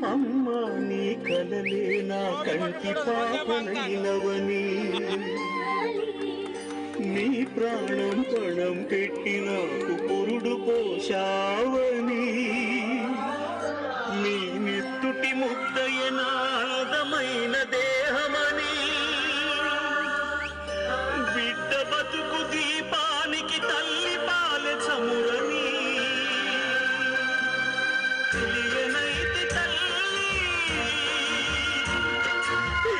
అమ్మా నీ కలలే నా కంటి పాపనైనవని నీ ప్రాణం పణం పెట్టి నాకు పురుడు పోషావని నీ నెత్తుటి ముద్దయ నాదమైన దేహమని బిడ్డ బతుకు దీపానికి తల్లి పాల చమురని తెలియనైతి తల్లి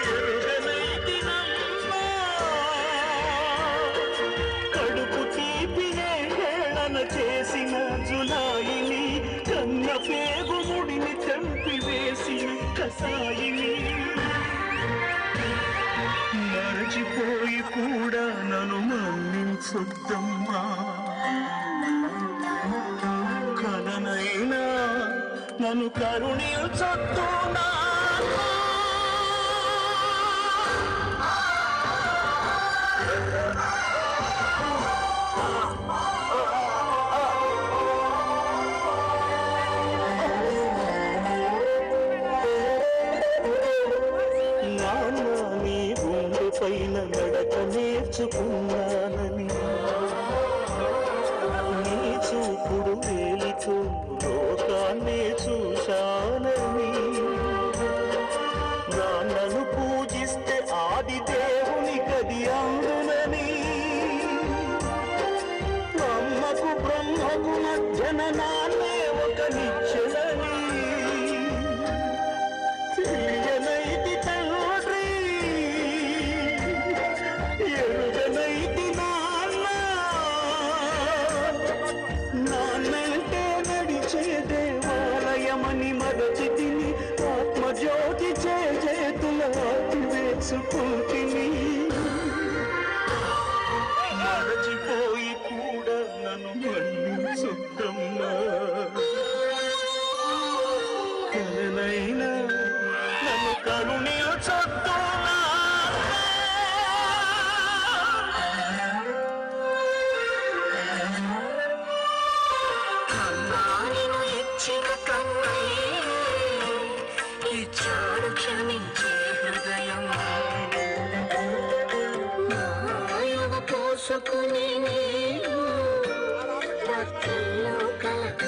ఎరుగనైతి నమ్మా కడుపు తీపినే హేళన చేసిన జులాయిని కన్న పేగు ముడిని చంపి వేసిన కసాయిని మరచిపోయి కూడా నన్ను మన్నించొద్దమ్మా కలనైనా నన్ను కరుణించొద్దునా నీ గుండె పైన నడక నేర్చుకున్నానని నీ చూపుడు వేలితో లోకాన్నే చూశానని నాన్నను పూజిస్తే ఆది దేవుని గది అందునని అమ్మకు బ్రహ్మకు మధ్యన నాన్నే ఒక నిచ్చెలని తెలియనైతి తండ్రి ఎరుగనైతి నాన్నంటే నడిచే దేవాలయమని మరచి తిని ఆత్మజ్యోతి చేతుల వేసుకుంటిని మరచిపోయి కూడా నన్ను మన్నించొద్దమ్మా కలనైనా నన్ను కరుణించొద్దునా కన్నాను ఇచ్చిన కన్నై ఇచ్చాడు క్షమించే హృదయం మాయవ పోసుకునే నేను భక్తుల్లో కలక